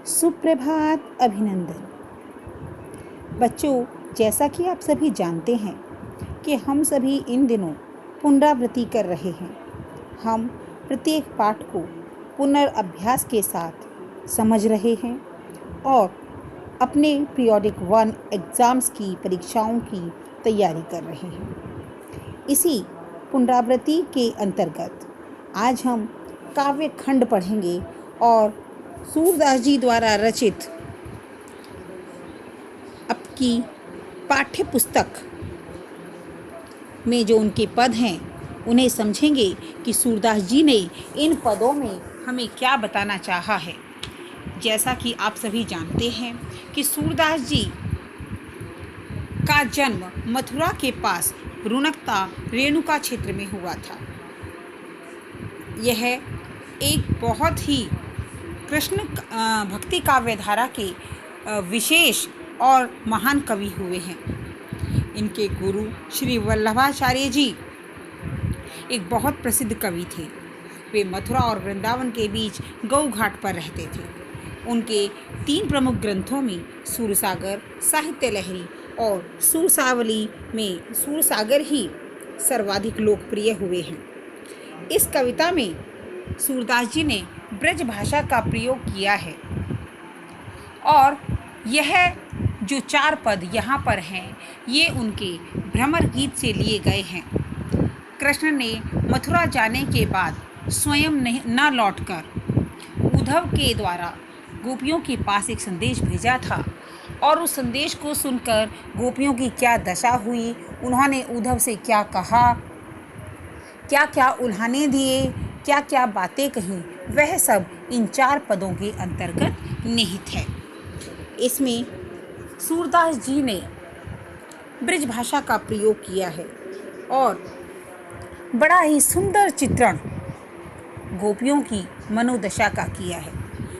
सुप्रभात अभिनंदन। बच्चों, जैसा कि आप सभी जानते हैं कि हम सभी इन दिनों पुनरावृत्ति कर रहे हैं। हम प्रत्येक पाठ को पुनर्अभ्यास के साथ समझ रहे हैं और अपने पीरियोडिक 1 एग्ज़ाम्स की परीक्षाओं की तैयारी कर रहे हैं। इसी पुनरावृत्ति के अंतर्गत आज हम काव्य खंड पढ़ेंगे और सूरदास जी द्वारा रचित आपकी पाठ्य पुस्तक में जो उनके पद हैं उन्हें समझेंगे कि सूरदास जी ने इन पदों में हमें क्या बताना चाहा है। जैसा कि आप सभी जानते हैं कि सूरदास जी का जन्म मथुरा के पास रुणकता रेणुका क्षेत्र में हुआ था। यह एक बहुत ही कृष्ण भक्ति काव्य धारा के विशेष और महान कवि हुए हैं। इनके गुरु श्री वल्लभाचार्य जी एक बहुत प्रसिद्ध कवि थे। वे मथुरा और वृंदावन के बीच गौ घाट पर रहते थे। उनके 3 प्रमुख ग्रंथों में सूरसागर, साहित्य लहरी और सूरसावली में सूरसागर ही सर्वाधिक लोकप्रिय हुए हैं। इस कविता में सूरदास जी ने ब्रज भाषा का प्रयोग किया है और यह जो 4 पद यहाँ पर हैं ये उनके भ्रमर गीत से लिए गए हैं। कृष्ण ने मथुरा जाने के बाद स्वयं न लौटकर उद्धव के द्वारा गोपियों के पास एक संदेश भेजा था और उस संदेश को सुनकर गोपियों की क्या दशा हुई, उन्होंने उद्धव से क्या कहा, क्या क्या उल्हाने दिए, क्या क्या बातें कहीं, वह सब इन 4 पदों के अंतर्गत निहित है। इसमें सूरदास जी ने ब्रज भाषा का प्रयोग किया है और बड़ा ही सुंदर चित्रण गोपियों की मनोदशा का किया है।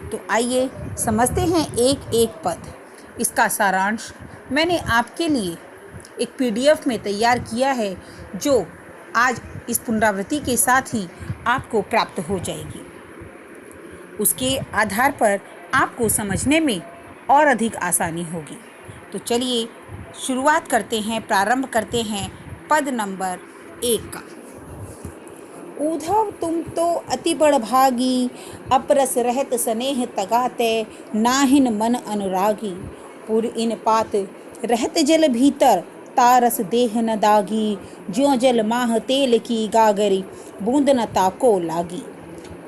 तो आइए समझते हैं एक एक पद। इसका सारांश मैंने आपके लिए एक PDF में तैयार किया है जो आज इस पुनरावृत्ति के साथ ही आपको प्राप्त हो जाएगी। उसके आधार पर आपको समझने में और अधिक आसानी होगी। तो चलिए शुरुआत करते हैं, प्रारंभ करते हैं पद नंबर 1 का। उद्धव तुम तो अति बड़भागी, अपरस रहत स्नेह तगाते, नाहिन मन अनुरागी, पुर इन पात रहत जल भीतर, तारस देह न दागी, ज्यों जल माह तेल की गागरी, बूंद न ताको लागी।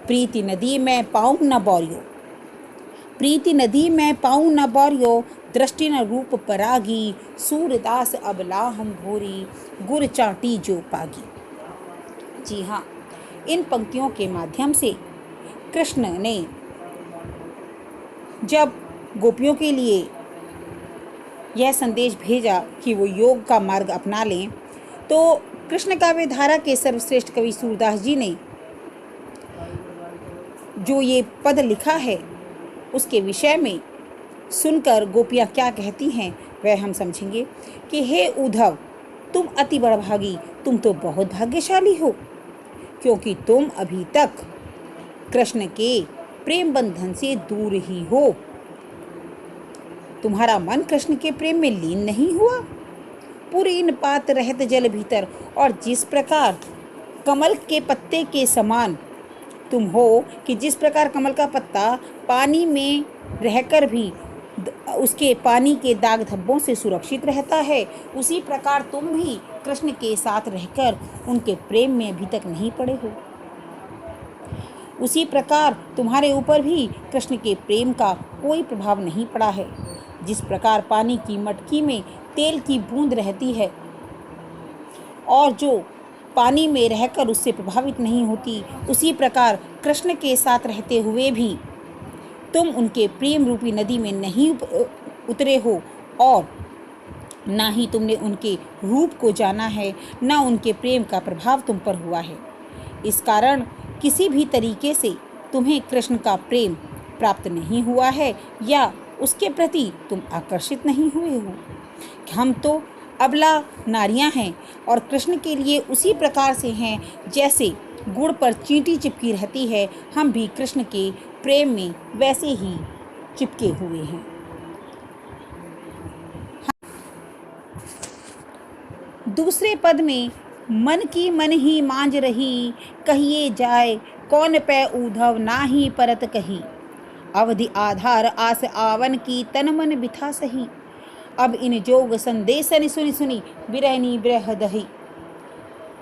प्रीति नदी में पाऊँ न बौरियो, प्रीति नदी में पाऊँ न बौरियो, दृष्टि न रूप परागी, सूरदास अबला हम घोरी, गुर चाटी जो पागी। जी हाँ, इन पंक्तियों के माध्यम से कृष्ण ने जब गोपियों के लिए यह संदेश भेजा कि वो योग का मार्ग अपना लें, तो कृष्ण काव्य धारा के सर्वश्रेष्ठ कवि सूरदास जी ने जो ये पद लिखा है उसके विषय में सुनकर गोपियाँ क्या कहती हैं वह हम समझेंगे कि हे उद्धव, तुम अति बड़भागी, तुम तो बहुत भाग्यशाली हो, क्योंकि तुम अभी तक कृष्ण के प्रेम बंधन से दूर ही हो। तुम्हारा मन कृष्ण के प्रेम में लीन नहीं हुआ। पूरी इन पात रहत जल भीतर, और जिस प्रकार कमल के पत्ते के समान तुम हो कि जिस प्रकार कमल का पत्ता पानी में रहकर भी उसके पानी के दाग धब्बों से सुरक्षित रहता है, उसी प्रकार तुम भी कृष्ण के साथ रहकर उनके प्रेम में अभी तक नहीं पड़े हो। उसी प्रकार तुम्हारे ऊपर भी कृष्ण के प्रेम का कोई प्रभाव नहीं पड़ा है। जिस प्रकार पानी की मटकी में तेल की बूंद रहती है और जो पानी में रहकर उससे प्रभावित नहीं होती, उसी प्रकार कृष्ण के साथ रहते हुए भी तुम उनके प्रेम रूपी नदी में नहीं उतरे हो और ना ही तुमने उनके रूप को जाना है, ना उनके प्रेम का प्रभाव तुम पर हुआ है। इस कारण किसी भी तरीके से तुम्हें कृष्ण का प्रेम प्राप्त नहीं हुआ है या उसके प्रति तुम आकर्षित नहीं हुए हो। हम तो अबला नारियां हैं और कृष्ण के लिए उसी प्रकार से हैं जैसे गुड़ पर चींटी चिपकी रहती है। हम भी कृष्ण के प्रेम में वैसे ही चिपके हुए हैं। दूसरे पद में मन की मन ही मांझ रही, कहिए जाए कौन पै उद्धव नाही परत कही। अवधि आधार आस आवन की तन मन बिथा सही। अब इन जोग संदेशन सुनि सुनी बिरहनी बिरह दही।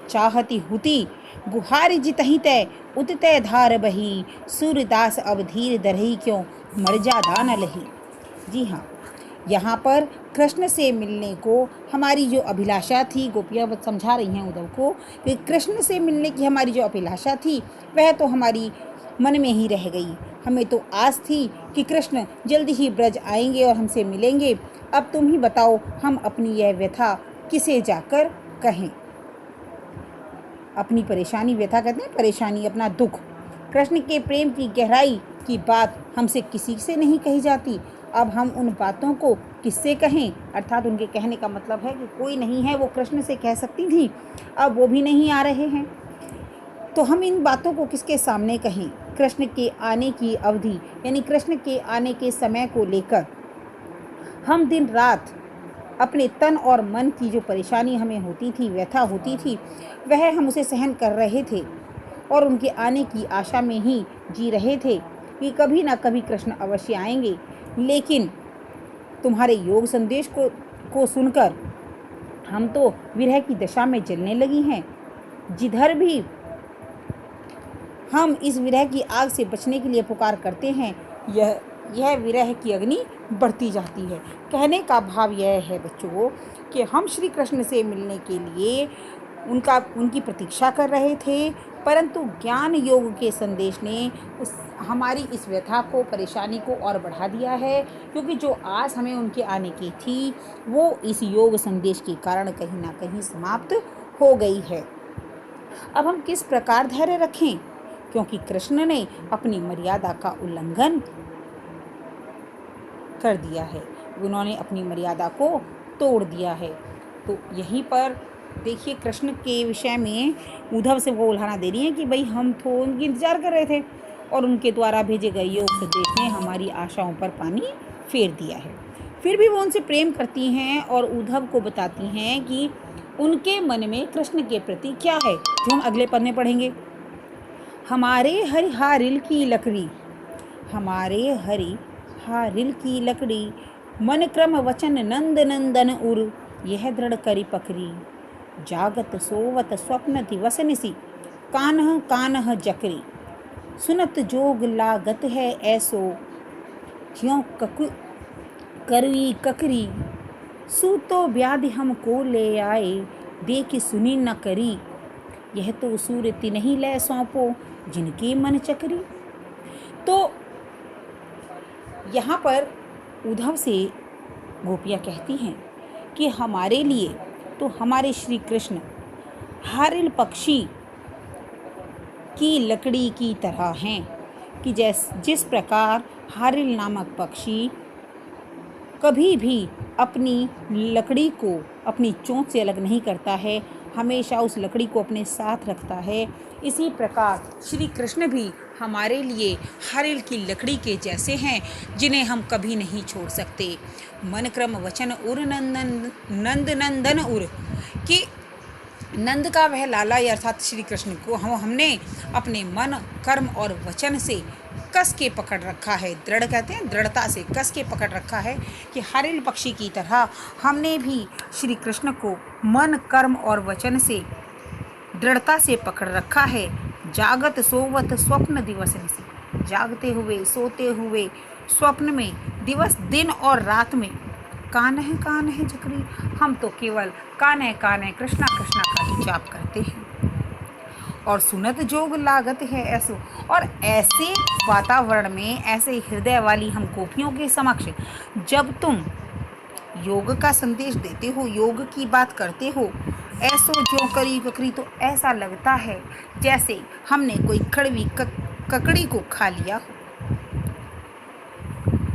चाहती हुती गुहारी जितहि तय उततय धार बही। सूरदास अब धीर दरही क्यों मर्यादा न लही। जी हाँ, यहाँ पर कृष्ण से मिलने को हमारी जो अभिलाषा थी, गोपियाँ समझा रही हैं उद्धव को कि कृष्ण से मिलने की हमारी जो अभिलाषा थी वह तो हमारी मन में ही रह गई। हमें तो आस थी कि कृष्ण जल्दी ही ब्रज आएंगे और हमसे मिलेंगे। अब तुम ही बताओ हम अपनी यह व्यथा किसे जाकर कहें। अपनी परेशानी, व्यथा कहते हैं परेशानी, अपना दुख। कृष्ण के प्रेम की गहराई की बात हमसे किसी से नहीं कही जाती। अब हम उन बातों को किससे कहें, अर्थात उनके कहने का मतलब है कि कोई नहीं है, वो कृष्ण से कह सकती थी, अब वो भी नहीं आ रहे हैं, तो हम इन बातों को किसके सामने कहें। कृष्ण के आने की अवधि यानी कृष्ण के आने के समय को लेकर हम दिन रात अपने तन और मन की जो परेशानी हमें होती थी, व्यथा होती थी, वह हम उसे सहन कर रहे थे और उनके आने की आशा में ही जी रहे थे कि कभी ना कभी कृष्ण अवश्य आएंगे। लेकिन तुम्हारे योग संदेश को सुनकर हम तो विरह की दशा में जलने लगी हैं। जिधर भी हम इस विरह की आग से बचने के लिए पुकार करते हैं, यह विरह की अग्नि बढ़ती जाती है। कहने का भाव यह है बच्चों कि हम श्री कृष्ण से मिलने के लिए उनकी प्रतीक्षा कर रहे थे, परंतु ज्ञान योग के संदेश ने हमारी इस व्यथा को, परेशानी को और बढ़ा दिया है, क्योंकि जो आस हमें उनके आने की थी वो इस योग संदेश के कारण कहीं ना कहीं समाप्त हो गई है। अब हम किस प्रकार धैर्य रखें, क्योंकि कृष्ण ने अपनी मर्यादा का उल्लंघन कर दिया है, उन्होंने अपनी मर्यादा को तोड़ दिया है। तो यहीं पर देखिए कृष्ण के विषय में उद्धव से वो उल्हाना दे रही हैं कि भाई हम तो उनकी इंतजार कर रहे थे और उनके द्वारा भेजे गए योग संदेश ने हमारी आशाओं पर पानी फेर दिया है। फिर भी वो उनसे प्रेम करती हैं और उद्धव को बताती हैं कि उनके मन में कृष्ण के प्रति क्या है, जो हम अगले पद में पढ़ेंगे। हमारे हरि हारिल की लकड़ी, हमारे हरि हारिल की लकड़ी, मन क्रम वचन नंद नंदन उर, यह दृढ़ करी पकड़ी। जागत सोवत स्वप्न दिवस निसी, कान्ह कान्ह जकरी। सुनत जोग लागत है ऐसो, क्यों करवी ककरी। सूतो व्याधि हमको ले आए, देख सुनी न करी। यह तो सूरति नहीं ले सौंपो, जिनके मन चकरी। तो यहाँ पर उद्धव से गोपियाँ कहती हैं कि हमारे लिए तो हमारे श्री कृष्ण हारिल पक्षी की लकड़ी की तरह हैं, कि जिस प्रकार हारिल नामक पक्षी कभी भी अपनी लकड़ी को अपनी चोंच से अलग नहीं करता है, हमेशा उस लकड़ी को अपने साथ रखता है, इसी प्रकार श्री कृष्ण भी हमारे लिए हारिल की लकड़ी के जैसे हैं, जिन्हें हम कभी नहीं छोड़ सकते। मन क्रम वचन उर नंद नंदन उर, कि नंद का वह लाला अर्थात श्री कृष्ण को हमने अपने मन, कर्म और वचन से कस के पकड़ रखा है। दृढ़ कहते हैं, दृढ़ता से कस के पकड़ रखा है, कि हारिल पक्षी की तरह हमने भी श्री कृष्ण को मन, कर्म और वचन से दृढ़ता से पकड़ रखा है। जागत सोवत स्वप्न दिवस से, जागते हुए, सोते हुए, स्वप्न में, दिवस दिन और रात में कान है जकरी, हम तो केवल कान है कृष्णा कृष्णा का ही जाप करते हैं। और सुनत जोग लागत है ऐसो, और ऐसे वातावरण में, ऐसे हृदय वाली हम गोपियों के समक्ष जब तुम योग का संदेश देते हो, योग की बात करते हो, ऐसो जो करी ककरी, तो ऐसा लगता है जैसे हमने कोई कड़वी ककड़ी को खा लिया हो।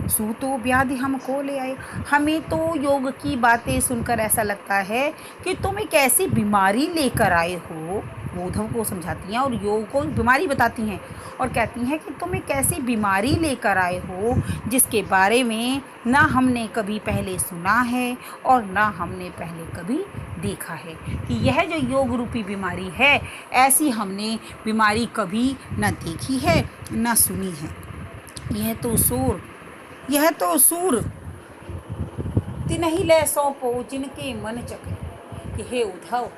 सूतो व्याधि हमको ले आए, हमें तो योग की बातें सुनकर ऐसा लगता है कि तुम एक ऐसी बीमारी लेकर आए हो वो उद्धव को समझाती हैं और योग को बीमारी बताती हैं और कहती हैं कि तुम एक ऐसी बीमारी लेकर आए हो जिसके बारे में ना हमने कभी पहले सुना है और ना हमने पहले कभी देखा है कि यह जो योग रूपी बीमारी है, ऐसी हमने बीमारी कभी न देखी है न सुनी है। यह तो सूर तिन्हि लै सौंपो जिनके मन चक्र, कि हे उद्धव,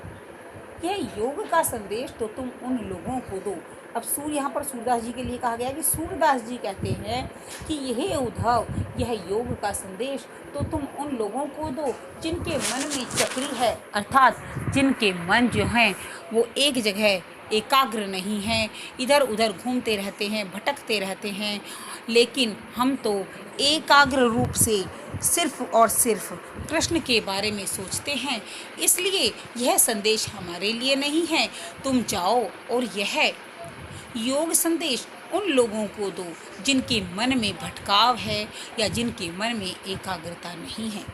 यह योग का संदेश तो तुम उन लोगों को दो। अब सूर्य यहाँ पर सूरदास जी के लिए कहा गया है कि सूरदास जी कहते हैं कि यह उद्धव, यह योग का संदेश तो तुम उन लोगों को दो जिनके मन में चक्री है, अर्थात जिनके मन जो हैं वो एक जगह एकाग्र नहीं हैं, इधर उधर घूमते रहते हैं, भटकते रहते हैं। लेकिन हम तो एकाग्र रूप से सिर्फ और सिर्फ कृष्ण के बारे में सोचते हैं, इसलिए यह संदेश हमारे लिए नहीं है। तुम जाओ और यह योग संदेश उन लोगों को दो जिनके मन में भटकाव है या जिनके मन में एकाग्रता नहीं है।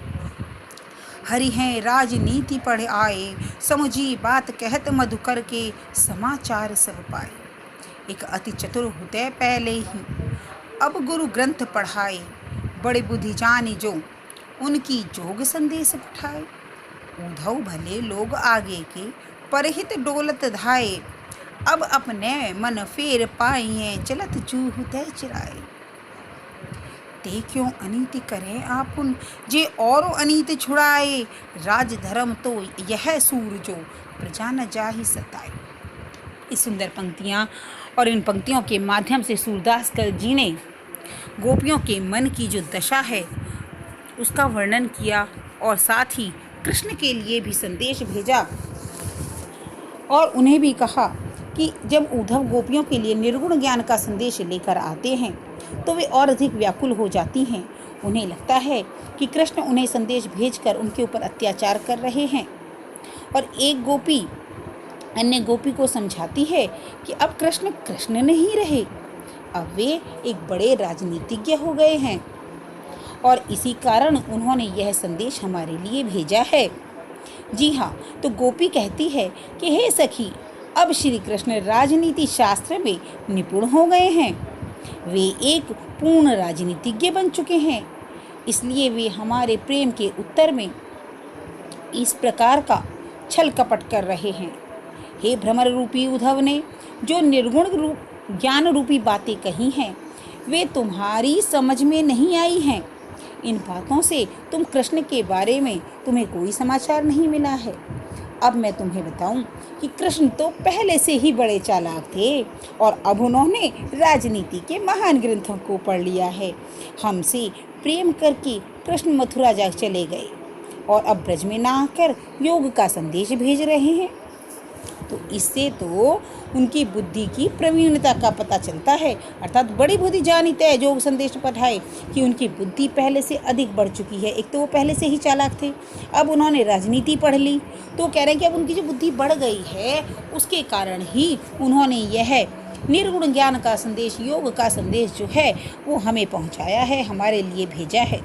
हरि हैं राजनीति पढ़ आए, समझी बात कहत मधुकर के, समाचार सब पाए। एक अति चतुर होते पहले ही, अब गुरु ग्रंथ पढ़ाए, बड़े बुद्धि जानी जो उनकी जोग संदेश पठाए। उद्धव भले लोग आगे के, परहित डोलत धाये, अब अपने मन फेर पाइए, चलत जूहु तय चिराए। ते क्यों अनीति करें आपुन, जे और अनीति छुड़ाए, राज धर्म तो यह सूर जो प्रजा न जाहि सताए। इस सुंदर पंक्तियाँ और इन पंक्तियों के माध्यम से सूरदास जी ने गोपियों के मन की जो दशा है उसका वर्णन किया और साथ ही कृष्ण के लिए भी संदेश भेजा और उन्हें भी कहा कि जब उद्धव गोपियों के लिए निर्गुण ज्ञान का संदेश लेकर आते हैं तो वे और अधिक व्याकुल हो जाती हैं। उन्हें लगता है कि कृष्ण उन्हें संदेश भेजकर उनके ऊपर अत्याचार कर रहे हैं और एक गोपी अन्य गोपी को समझाती है कि अब कृष्ण नहीं रहे, अब वे एक बड़े राजनीतिज्ञ हो गए हैं और इसी कारण उन्होंने यह संदेश हमारे लिए भेजा है। जी हाँ, तो गोपी कहती है कि हे सखी, अब श्री कृष्ण राजनीति शास्त्र में निपुण हो गए हैं, वे एक पूर्ण राजनीतिज्ञ बन चुके हैं, इसलिए वे हमारे प्रेम के उत्तर में इस प्रकार का छल कपट कर रहे हैं। हे भ्रमर रूपी उद्धव ने जो निर्गुण ज्ञान रूपी बातें कही हैं वे तुम्हारी समझ में नहीं आई हैं। इन बातों से तुम कृष्ण के बारे में तुम्हें कोई समाचार नहीं मिला है। अब मैं तुम्हें बताऊं कि कृष्ण तो पहले से ही बड़े चालाक थे और अब उन्होंने राजनीति के महान ग्रंथों को पढ़ लिया है। हमसे प्रेम करके कृष्ण मथुरा जा चले गए और अब ब्रज में ना आकर योग का संदेश भेज रहे हैं। तो इससे तो उनकी बुद्धि की प्रवीणता का पता चलता है, अर्थात बड़ी बुद्धि जानित है योग संदेश पठाए कि उनकी बुद्धि पहले से अधिक बढ़ चुकी है। एक तो वो पहले से ही चालाक थे, अब उन्होंने राजनीति पढ़ ली तो कह रहे हैं कि अब उनकी जो बुद्धि बढ़ गई है उसके कारण ही उन्होंने यह निर्गुण ज्ञान का संदेश, योग का संदेश जो है वो हमें पहुँचाया है, हमारे लिए भेजा है।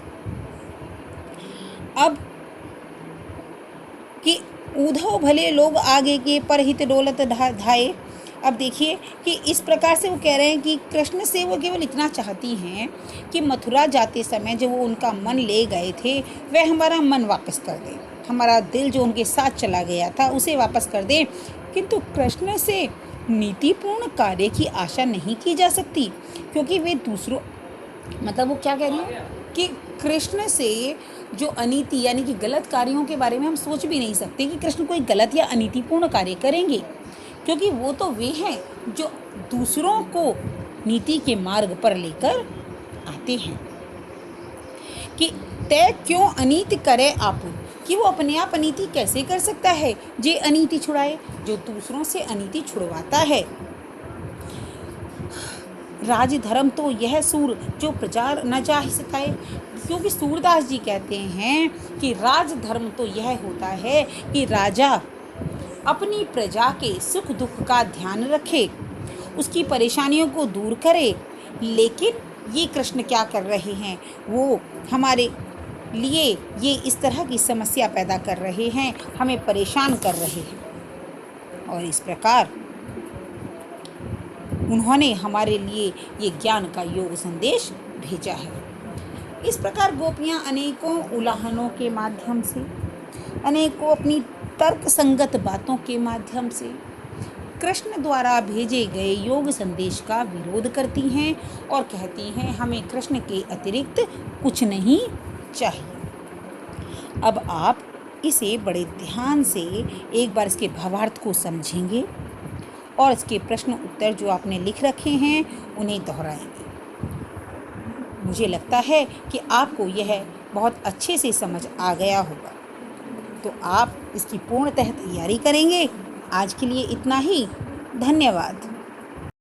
अब कि उद्धव भले लोग आगे के परहित डोलत धाये। अब देखिए कि इस प्रकार से वो कह रहे हैं कि कृष्ण से वो केवल इतना चाहती हैं कि मथुरा जाते समय जो वो उनका मन ले गए थे वह हमारा मन वापस कर दें, हमारा दिल जो उनके साथ चला गया था उसे वापस कर दें। किंतु कृष्ण से नीतिपूर्ण कार्य की आशा नहीं की जा सकती, क्योंकि वे दूसरों मतलब वो क्या कह रही है कि कृष्ण से जो अनीति यानी कि गलत कार्यों के बारे में हम सोच भी नहीं सकते कि कृष्ण कोई गलत या अनीतिपूर्ण कार्य करेंगे, क्योंकि वो तो वे हैं जो दूसरों को नीति के मार्ग पर लेकर आते हैं। कि तय क्यों अनीति करे आपुन, कि वो अपने आप अनीति कैसे कर सकता है, जे अनीति छुड़ाए, जो दूसरों से अनीति छुड़वाता है। राज धर्म तो यह सूर जो प्रचार न चाहि सताए, क्योंकि सूरदास जी कहते हैं कि राज धर्म तो यह होता है कि राजा अपनी प्रजा के सुख दुख का ध्यान रखे, उसकी परेशानियों को दूर करे। लेकिन ये कृष्ण क्या कर रहे हैं, वो हमारे लिए ये इस तरह की समस्या पैदा कर रहे हैं, हमें परेशान कर रहे हैं। और इस प्रकार उन्होंने हमारे लिए ये ज्ञान का योग संदेश भेजा है। इस प्रकार गोपियाँ अनेकों उलाहनों के माध्यम से, अनेकों अपनी तर्क संगत बातों के माध्यम से कृष्ण द्वारा भेजे गए योग संदेश का विरोध करती हैं और कहती हैं हमें कृष्ण के अतिरिक्त कुछ नहीं चाहिए। अब आप इसे बड़े ध्यान से एक बार इसके भावार्थ को समझेंगे और इसके प्रश्न उत्तर जो आपने लिख रखे हैं उन्हें दोहराएंगे। मुझे लगता है कि आपको यह बहुत अच्छे से समझ आ गया होगा, तो आप इसकी पूर्णतः तैयारी करेंगे। आज के लिए इतना ही। धन्यवाद।